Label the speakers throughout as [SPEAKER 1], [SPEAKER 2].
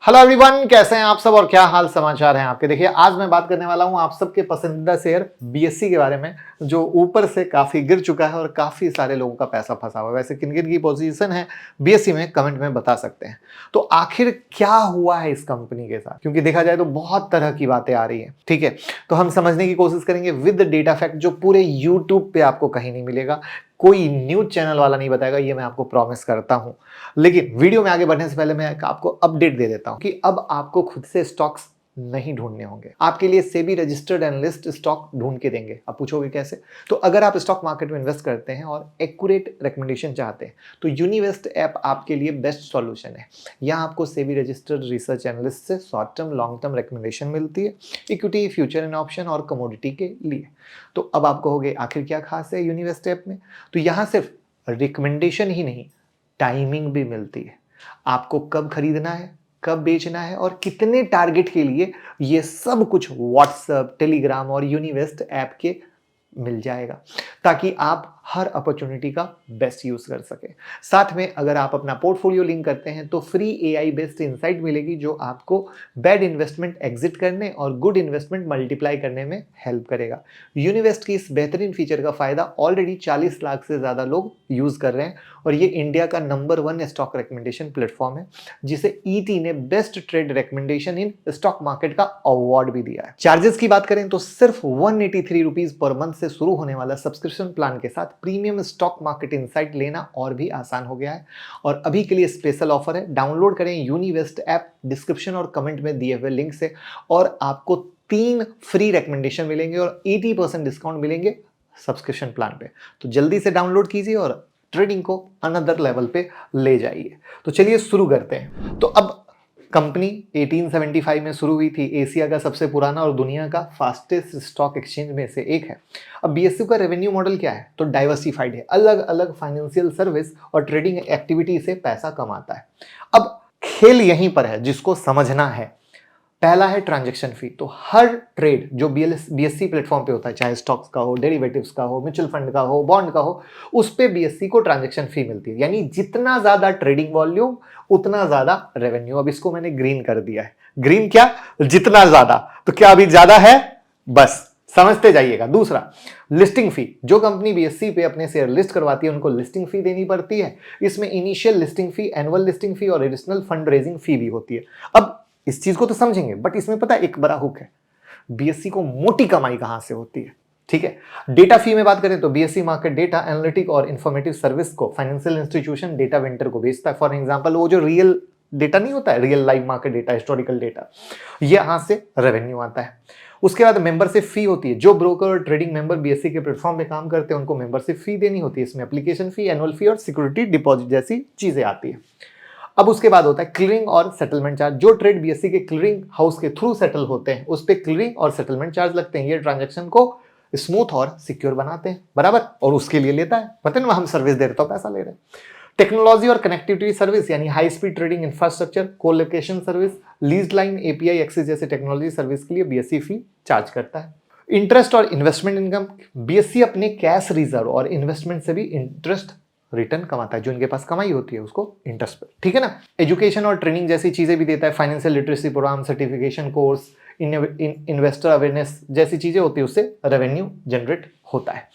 [SPEAKER 1] Hello everyone, कैसे हैं आप सब और क्या हाल समाचार हैं आपके। देखिए, आज मैं बात करने वाला हूं आप सबके पसंदीदा शेयर बीएससी के बारे में, जो ऊपर से काफी गिर चुका है और काफी सारे लोगों का पैसा फंसा हुआ है। वैसे किन किन की पोजीशन है बीएससी में, कमेंट में बता सकते हैं। तो आखिर क्या हुआ है इस कंपनी के साथ, क्योंकि देखा जाए तो बहुत तरह की बातें आ रही है। ठीक है, तो हम समझने की कोशिश करेंगे विद डेटा फैक्ट, जो पूरे यूट्यूब पे आपको कहीं नहीं मिलेगा, कोई न्यूज चैनल वाला नहीं बताएगा, ये मैं आपको प्रॉमिस करता हूं। लेकिन वीडियो में आगे बढ़ने से पहले मैं आपको अपडेट दे देता हूं कि अब आपको खुद से स्टॉक्स नहीं ढूंढने होंगे, आपके लिए सेबी रजिस्टर्ड एनालिस्ट स्टॉक ढूंढ के देंगे। आप पूछोगे कैसे? तो अगर आप स्टॉक मार्केट में इन्वेस्ट करते हैं और एक्यूरेट रिकमेंडेशन चाहते हैं तो यूनिवेस्ट ऐप आपके लिए बेस्ट सॉल्यूशन है। यहाँ आपको सेबी रजिस्टर्ड रिसर्च एनालिस्ट से short term long term recommendation मिलती है, इक्विटी, फ्यूचर एंड ऑप्शन और कमोडिटी के लिए। तो अब आप कहोगे आखिर क्या खास है यूनिवेस्ट ऐप में? तो यहाँ सिर्फ रिकमेंडेशन ही नहीं, टाइमिंग भी मिलती है। आपको कब खरीदना है, कब बेचना है और कितने टारगेट के लिए, ये सब कुछ व्हाट्सएप, टेलीग्राम और यूनिवेस्ट ऐप के मिल जाएगा, ताकि आप हर अपॉर्चुनिटी का बेस्ट यूज कर सके। साथ में अगर आप अपना पोर्टफोलियो लिंक करते हैं तो फ्री एआई बेस्ड इनसाइट मिलेगी, जो आपको बैड इन्वेस्टमेंट एग्जिट करने और गुड इन्वेस्टमेंट मल्टीप्लाई करने में हेल्प करेगा। यूनिवेस्ट की इस बेहतरीन फीचर का फायदा ऑलरेडी 40 लाख से ज्यादा लोग यूज कर रहे हैं और ये इंडिया का नंबर 1 स्टॉक रिकमेंडेशन प्लेटफॉर्म है, जिसे ईटी ने best trade recommendation in stock market का अवार्ड भी दिया है। चार्जेस की बात करें तो सिर्फ 183 रुपीज पर मंथ से शुरू होने वाला सब्सक्रिप्शन प्लान के साथ प्रीमियम स्टॉक मार्केट इनसाइट लेना और भी आसान हो गया है। और अभी के लिए स्पेशल ऑफर है, डाउनलोड करें यूनिवेस्ट ऐप डिस्क्रिप्शन और कमेंट में दिए हुए लिंक से और आपको 3 फ्री रिकमेंडेशन मिलेंगे और 80% डिस्काउंट मिलेंगे सब्सक्रिप्शन प्लान पे। तो जल्दी से डाउनलोड कीजिए और ट्रेडिंग को अनदर लेवल पे ले जाइए। तो चलिए शुरू करते हैं। तो अब कंपनी 1875 में शुरू हुई थी, एशिया का सबसे पुराना और दुनिया का फास्टेस्ट स्टॉक एक्सचेंज में से एक है। अब बीएसयू का रेवेन्यू मॉडल क्या है? तो डाइवर्सिफाइड है, अलग अलग फाइनेंशियल सर्विस और ट्रेडिंग एक्टिविटी से पैसा कमाता है। अब खेल यहीं पर है जिसको समझना है। पहला है ट्रांजैक्शन फी। तो हर ट्रेड जो बीएससी प्लेटफॉर्म पे होता है, चाहे स्टॉक्स का हो, डेरिवेटिव्स का हो, म्यूचुअल फंड का हो, बॉन्ड का हो, उस पे बीएससी को ट्रांजैक्शन फी मिलती है। यानी जितना ज्यादा ट्रेडिंग वॉल्यूम उतना ज्यादा रेवेन्यू। अब इसको मैंने ग्रीन कर दिया है। ग्रीन क्या? जितना ज्यादा। तो क्या अभी ज्यादा है? बस समझते जाइएगा। दूसरा, लिस्टिंग फी। जो कंपनी बीएससी पे अपने शेयर लिस्ट करवाती है उनको लिस्टिंग फी देनी पड़ती है। इसमें इनिशियल लिस्टिंग फी, एनुअल लिस्टिंग फी और एडिशनल फंड रेजिंग फी भी होती है। अब इस चीज को तो समझेंगे, बट इसमें पता है एक बड़ा हुक है, बीएससी को मोटी कमाई कहां से होती है। ठीक है, डेटा फी में बात करें तो बीएससी मार्केट डेटा एनालिटिक और इंफॉर्मेटिव सर्विस को फाइनेंशियल इंस्टीट्यूशन डेटा वेंडर को बेचता है। फॉर एग्जांपल, वो जो रियल डेटा नहीं होता है, real live market data, historical data, ये यहां से रेवेन्यू आता है। उसके बाद मेंबरशिप फी होती है। जो ब्रोकर और ट्रेडिंग मेंबर बीएससी के प्लेटफॉर्म पे काम करते हैं उनको मेंबरशिप फी देनी होती है। इसमें एप्लीकेशन फी, एनुअल फी और सिक्योरिटी डिपॉजिट जैसी चीजें आती है। अब उसके बाद होता है क्लियरिंग और सेटलमेंट चार्ज। जो ट्रेड बीएससी के क्लियरिंग हाउस के थ्रू सेटल होते हैं उस पे क्लियरिंग और सेटलमेंट चार्ज लगते हैं। ये ट्रांजैक्शन को स्मूथ और सिक्योर बनाते हैं, बराबर। और उसके लिए लेता है, पता नहीं हम सर्विस दे रहे तो पैसा ले रहे हैं। टेक्नोलॉजी और कनेक्टिविटी सर्विस, यानी high speed trading infrastructure, colocation service, lease line, API access जैसे टेक्नोलॉजी सर्विस के लिए बीएससी फी चार्ज करता है। इंटरेस्ट और इन्वेस्टमेंट इनकम, बीएससी अपने कैश रिजर्व और इन्वेस्टमेंट से भी इंटरेस्ट रिटर्न कमाता है। जो इनके पास कमाई होती है उसको इंटरेस्ट पे, ठीक है ना। एजुकेशन और ट्रेनिंग जैसी चीजें भी देता है। Financial literacy programme, certification course, investor awareness जैसी चीजें होती है, उससे रेवेन्यू जनरेट होता है।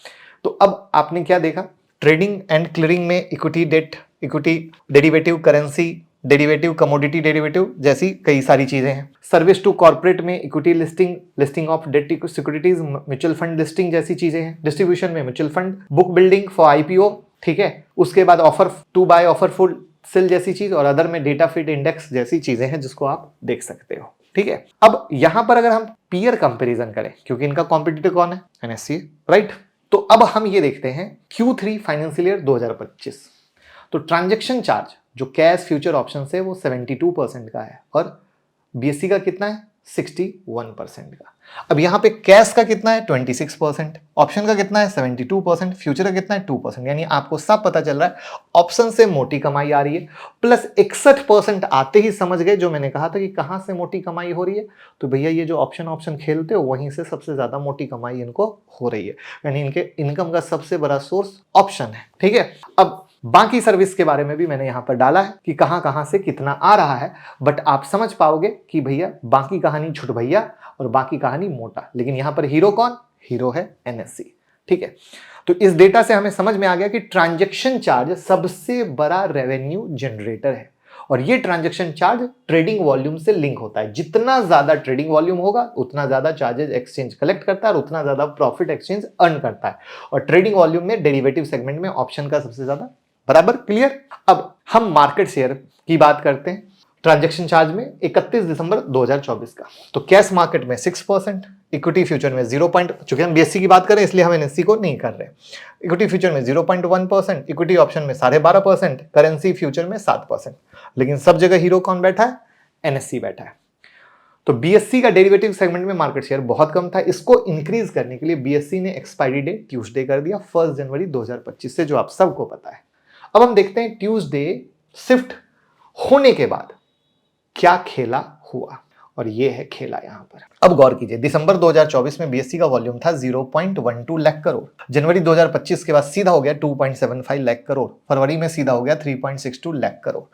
[SPEAKER 1] तो अब आपने क्या देखा? ट्रेडिंग एंड क्लियरिंग में equity, debt, equity, derivative, currency derivative, commodity derivative जैसी कई सारी चीजें हैं। सर्विस टू कॉर्पोरेट में equity listing, listing of debt securities, mutual fund listing जैसी चीजें हैं। डिस्ट्रीब्यूशन में mutual fund, book building for IPO, ठीक है। उसके बाद offer to buy, offer for sale जैसी चीज, और अदर में डेटा फिट इंडेक्स जैसी चीजें हैं जिसको आप देख सकते हो, ठीक है। अब यहां पर अगर हम पीयर कंपैरिजन करें, क्योंकि इनका कॉम्पिटिटर कौन है? NSC, right. तो अब हम ये देखते हैं Q3 फाइनेंशियल ईयर 2025। तो ट्रांजैक्शन चार्ज जो कैश फ्यूचर ऑप्शन है वो 72% का है और बीएससी का कितना है? 61% का। अब यहां पे कैश का कितना है? 26%, ऑप्शन का कितना है? 72%, फ्यूचर का कितना है? 2%। यानी आपको सब पता चल रहा है ऑप्शन से मोटी कमाई आ रही है। प्लस 61% आते ही समझ गए जो मैंने कहा था कि कहां से मोटी कमाई हो रही है। तो भैया ये जो ऑप्शन खेलते हो वहीं से सबसे ज्यादा मोटी कमाई इनको हो रही है। यानी इनके इनकम का सबसे बड़ा सोर्स ऑप्शन है, ठीक है। अब बाकी सर्विस के बारे में भी मैंने यहां पर डाला है कि कहां कहां से कितना आ रहा है, बट आप समझ पाओगे कि भैया बाकी कहानी छुट भैया और बाकी कहानी मोटा। लेकिन यहां पर हीरो कौन? हीरो है एनएससी। ठीक है, तो इस डेटा से हमें समझ में आ गया कि ट्रांजैक्शन चार्ज सबसे बड़ा रेवेन्यू जनरेटर है और ये ट्रांजैक्शन चार्ज ट्रेडिंग वॉल्यूम से लिंक होता है। जितना ज्यादा ट्रेडिंग वॉल्यूम होगा उतना ज्यादा चार्जेस एक्सचेंज कलेक्ट करता है और उतना ज्यादा प्रॉफिट एक्सचेंज अर्न करता है। और ट्रेडिंग वॉल्यूम में डेरिवेटिव सेगमेंट में ऑप्शन का सबसे ज्यादा। बराबर क्लियर? अब हम मार्केट शेयर की बात करते हैं ट्रांजैक्शन चार्ज में 31 दिसंबर 2024 का। तो कैश मार्केट में 6%, इक्विटी फ्यूचर में 0. चूंकि हम बीएससी की बात करें इसलिए हम एनएससी को नहीं कर रहे। इक्विटी फ्यूचर में 0.1%, इक्विटी ऑप्शन में 12.5%, करेंसी फ्यूचर में 7%। लेकिन सब जगह हीरो कौन बैठा है? एनएससी बैठा है। तो बीएससी का डेरिवेटिव सेगमेंट में मार्केट शेयर बहुत कम था। इसको इंक्रीज करने के लिए बीएससी ने एक्सपायरी डे ट्यूसडे कर दिया 1 जनवरी 2025 से, जो आप सबको पता है। अब हम देखते हैं ट्यूसडे शिफ्ट होने के बाद क्या खेला हुआ, और ये है खेला यहां पर। अब गौर कीजिए, दिसंबर 2024 में बीएससी का वॉल्यूम था 0.12 लाख करोड़। जनवरी 2025 के बाद सीधा हो गया 2.75 लाख करोड़। फरवरी में सीधा हो गया 3.62 लाख करोड़।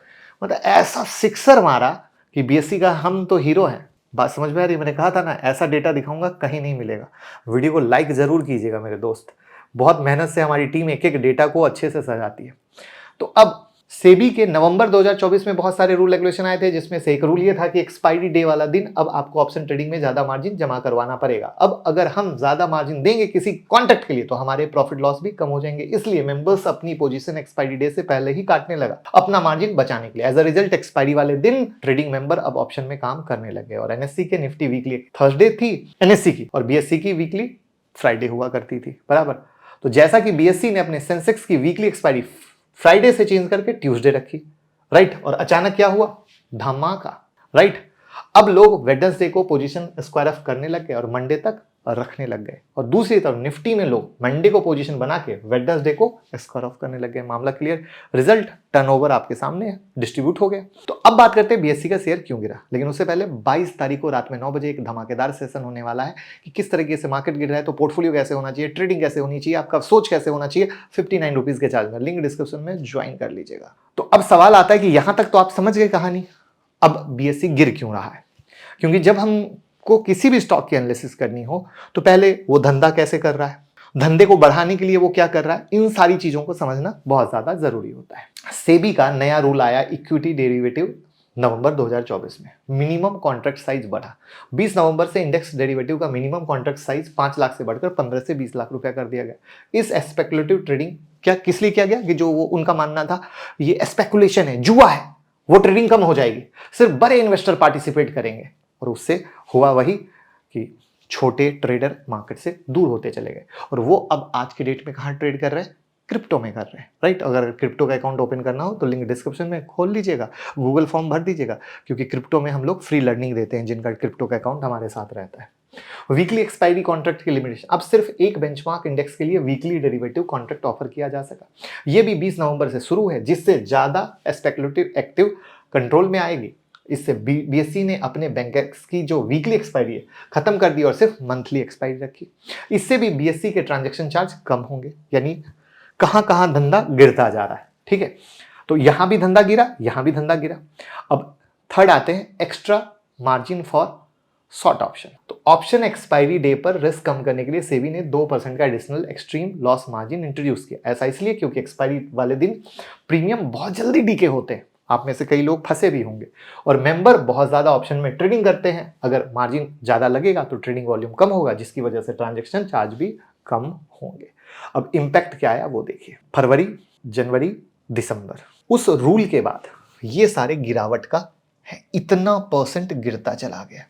[SPEAKER 1] मतलब ऐसा सिक्सर मारा कि बीएससी का हम तो हीरो हैं। बात समझ में आ रही? मैंने कहा था ना, ऐसा डेटा दिखाऊंगा कहीं नहीं मिलेगा। वीडियो को लाइक जरूर कीजिएगा मेरे दोस्त। बहुत मेहनत से हमारी टीम एक एक डेटा को अच्छे से सजाती है। तो अब सेबी के नवंबर 2024 में बहुत सारे रूल रेगुलेशन आए थे, जिसमें से एक रूल ये था कि एक्सपायरी डे वाला दिन अब आपको ऑप्शन ट्रेडिंग में ज्यादा मार्जिन जमा करवाना पड़ेगा। अब अगर हम ज्यादा मार्जिन देंगे किसी कॉन्ट्रैक्ट के लिए तो हमारे प्रॉफिट लॉस भी कम हो जाएंगे। इसलिए मेंबर्स अपनी पोजीशन एक्सपायरी डे से पहले ही काटने लगा अपना मार्जिन बचाने के लिए। एज अ रिजल्ट एक्सपायरी वाले दिन ट्रेडिंग मेंबर अब ऑप्शन में काम करने लगे। और एनएससी के निफ्टी वीकली थर्सडे थी एनएससी की, और बीएससी की वीकली फ्राइडे हुआ करती थी। बराबर। तो जैसा कि बीएससी ने अपने सेंसेक्स की वीकली एक्सपायरी फ्राइडे से चेंज करके ट्यूसडे रखी, राइट, और अचानक क्या हुआ? धमाका, राइट। अब लोग वेडनेसडे को पोजीशन स्क्वायर ऑफ करने लग गए और मंडे तक रखने लग गए। और दूसरी तरफ निफ्टी में लोग मंडे को पोजीशन बना के वेडनेसडे को स्क्वायर ऑफ करने लग गए। मामला क्लियर? रिजल्ट टर्नओवर आपके सामने है, डिस्ट्रीब्यूट हो गया। तो अब बात करते हैं बीएससी का शेयर क्यों गिरा। लेकिन उससे पहले 22 तारीख को रात में 9 बजे एक धमाकेदार सेशन होने वाला है कि किस तरीके से मार्केट गिर रहा है, तो पोर्टफोलियो कैसे होना चाहिए, ट्रेडिंग कैसे होनी चाहिए, आपका सोच कैसे होना चाहिए। 59 रुपीज के चार्ज में, लिंक डिस्क्रिप्शन में ज्वाइन कर लीजिएगा। तो अब सवाल आता है कि यहां तक तो आप समझ गए कहानी। अब बीएससी गिर क्यों रहा है? क्योंकि जब हमको किसी भी स्टॉक की एनालिसिस करनी हो तो पहले वो धंधा कैसे कर रहा है, धंधे को बढ़ाने के लिए वो क्या कर रहा है, इन सारी चीजों को समझना बहुत ज्यादा जरूरी होता है। सेबी का नया रूल आया इक्विटी डेरिवेटिव नवंबर 2024 में। मिनिमम कॉन्ट्रैक्ट साइज बढ़ा। 20 नवंबर से इंडेक्स डेरिवेटिव का मिनिमम कॉन्ट्रैक्ट साइज 5 लाख से बढ़कर 15 से 20 लाख रुपया कर दिया गया। इस स्पेकुलेटिव ट्रेडिंग क्या किस लिए किया गया कि जो वो उनका मानना था ये स्पेकुलेशन है, जुआ है, वो ट्रेडिंग कम हो जाएगी, सिर्फ बड़े इन्वेस्टर पार्टिसिपेट करेंगे। और उससे हुआ वही कि छोटे ट्रेडर मार्केट से दूर होते चले गए। और वो अब आज की डेट में कहाँ ट्रेड कर रहे हैं? क्रिप्टो में कर रहे हैं, राइट। अगर क्रिप्टो का अकाउंट ओपन करना हो तो लिंक डिस्क्रिप्शन में खोल लीजिएगा, गूगल फॉर्म भर दीजिएगा, क्योंकि क्रिप्टो में हम लोग फ्री लर्निंग देते हैं जिनका क्रिप्टो का अकाउंट हमारे साथ रहता है। वीकली एक्सपायरी कॉन्ट्रैक्ट की लिमिटेशन, अब सिर्फ एक बेंचमार्क इंडेक्स के लिए वीकली डेरिवेटिव कॉन्ट्रैक्ट ऑफर किया जा सका। यह भी 20 नवंबर से शुरू है, जिससे ज्यादा स्पेकुलेटिव एक्टिव कंट्रोल में आएगी। इससे बीएससी ने अपने बैंकर्स की जो वीकली एक्सपायरी है खत्म कर दी और सिर्फ मंथली एक्सपायरी रखी। इससे भी बीएससी के ट्रांजैक्शन चार्ज कम होंगे। यानी कहां कहां धंधा गिरता जा रहा है, ठीक है। तो यहां भी धंधा गिरा, यहां भी धंधा गिरा। अब थर्ड आते हैं extra margin for short option. तो ऑप्शन एक्सपायरी डे पर रिस्क कम करने के लिए सेबी ने 2% का additional extreme loss margin introduce किया। ऐसा इसलिए क्योंकि एक्सपायरी वाले दिन प्रीमियम बहुत जल्दी डीके होते हैं। आप में से कई लोग फंसे भी होंगे और मेंबर बहुत ज्यादा ऑप्शन में ट्रेडिंग करते हैं। अगर मार्जिन ज्यादा लगेगा तो ट्रेडिंग वॉल्यूम कम होगा, जिसकी वजह से ट्रांजैक्शन चार्ज भी कम होंगे। अब इंपैक्ट क्या आया वो देखिए। फरवरी, जनवरी, दिसंबर, उस रूल के बाद ये सारे गिरावट का है, इतना % गिरता चला गया।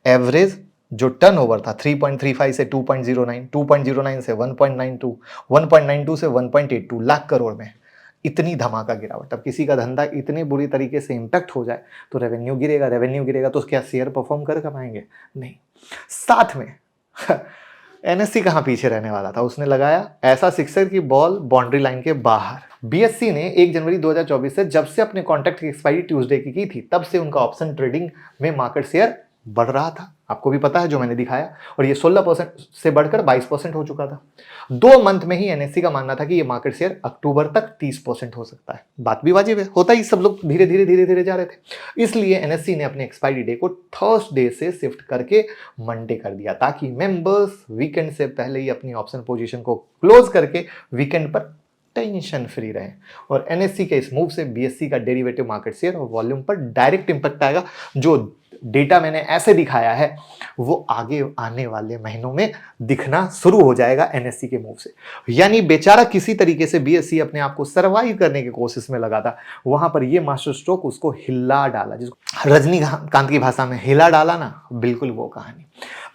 [SPEAKER 1] एवरेज जो टर्नओवर था 3.35 से 2.09, 2.09 से 1.92, 1.92 से 1.82 लाख करोड़ में इतनी धमाका गिरावट। अब किसी का धंधा इतने बुरी तरीके से इंपैक्ट हो जाए तो रेवेन्यू गिरेगा, रेवेन्यू गिरेगा तो क्या शेयर परफॉर्म कर पाएंगे? नहीं। साथ में एनएससी कहां पीछे रहने वाला था, उसने लगाया ऐसा सिक्सर की बॉल बाउंड्री लाइन के बाहर। बीएससी ने 1 जनवरी 2024 से जब से अपने कॉन्ट्रैक्ट की एक्सपायरी ट्यूसडे की थी तब से उनका ऑप्शन ट्रेडिंग में मार्केट शेयर बढ़ रहा था। आपको भी पता है जो मैंने दिखाया, और ये 16% से बढ़कर 22% हो चुका था। 2 मंथ में ही एनएससी का मानना था कि ये मार्केट शेयर अक्टूबर तक 30% हो सकता है। बात भी वाजिब है, होता ही सब लोग धीरे धीरे जा रहे थे। इसलिए एनएससी ने अपने एक्सपायरी डे को थर्सडे से शिफ्ट करके मंडे कर दिया, ताकि मेंबर्स वीकेंड से पहले ही अपनी ऑप्शन पोजीशन को क्लोज करके वीकेंड पर टेंशन फ्री रहे। और एनएससी के इस मूव से बीएससी का डेरिवेटिव मार्केट शेयर और वॉल्यूम पर डायरेक्ट इंपैक्ट आएगा। जो डेटा मैंने ऐसे दिखाया है वो आगे आने वाले महीनों में दिखना शुरू हो जाएगा एनएससी के मूव से। यानी बेचारा किसी तरीके से बीएससी अपने आप को सर्वाइव करने की कोशिश में लगा था, वहां पर ये मास्टर स्ट्रोक उसको हिला डाला, जिसको रजनीकांत की भाषा में हिला डाला ना, बिल्कुल वो कहानी।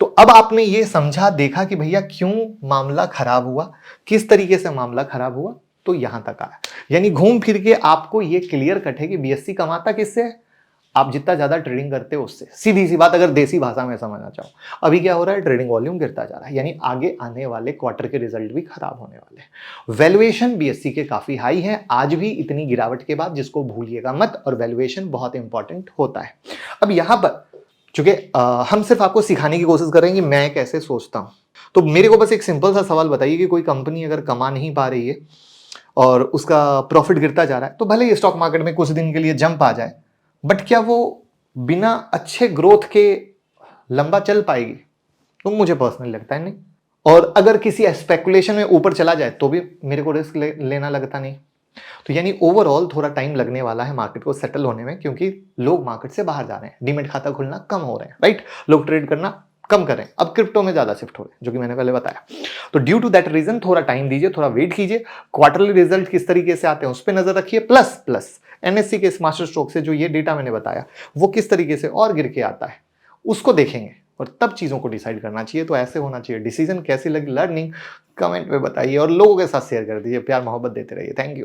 [SPEAKER 1] तो अब आपने ये समझा, देखा कि भैया क्यों मामला खराब हुआ, किस तरीके से मामला खराब हुआ, तो यहां तक आया। यानी घूम फिर के आपको ये क्लियर कट है कि बीएससी कमाता किससे है? आप जितना ज्यादा ट्रेडिंग करते हो उससे। सीधी सी बात, अगर देसी भाषा में समझना चाहो, अभी क्या हो रहा है, ट्रेडिंग वॉल्यूम गिरता जा रहा है, यानी आगे आने वाले क्वार्टर के रिजल्ट भी खराब होने वाले हैं। वैल्यूएशन बीएससी के काफी हाई है आज भी इतनी गिरावट के बाद, जिसको भूलिएगा मत, और वैल्यूएशन बहुत इंपॉर्टेंट होता है। अब यहां पर चूंकि हम सिर्फ आपको सिखाने की कोशिश करेंगे मैं कैसे सोचता हूं, तो मेरे को बस एक सिंपल सा सवाल बताइए कि कोई कंपनी अगर कमा नहीं पा रही है और उसका प्रॉफिट गिरता जा रहा है, तो भले ही स्टॉक मार्केट में कुछ दिन के लिए जंप आ जाए, बट क्या वो बिना अच्छे ग्रोथ के लंबा चल पाएगी? तो मुझे पर्सनली लगता है नहीं। और अगर किसी स्पेकुलेशन में ऊपर चला जाए तो भी मेरे को रिस्क लेना लगता नहीं। तो यानी ओवरऑल थोड़ा टाइम लगने वाला है मार्केट को सेटल होने में, क्योंकि लोग मार्केट से बाहर जा रहे हैं, डीमैट खाता खुलना कम हो रहे हैं, राइट, लोग ट्रेड करना कम करें, अब क्रिप्टो में ज्यादा शिफ्ट हो रहे हैं, जो कि मैंने पहले बताया। तो ड्यू टू दैट रीजन थोड़ा टाइम दीजिए, थोड़ा वेट कीजिए, क्वार्टरली रिजल्ट किस तरीके से आते हैं उस पर नजर रखिए, प्लस एनएससी के मास्टर स्ट्रोक से जो ये डेटा मैंने बताया वो किस तरीके से और गिर के आता है उसको देखेंगे, और तब चीजों को डिसाइड करना चाहिए। तो ऐसे होना चाहिए डिसीजन। कैसी लगी लर्निंग कमेंट में बताइए और लोगों के साथ शेयर कर दीजिए, प्यार मोहब्बत देते रहिए। Thank you.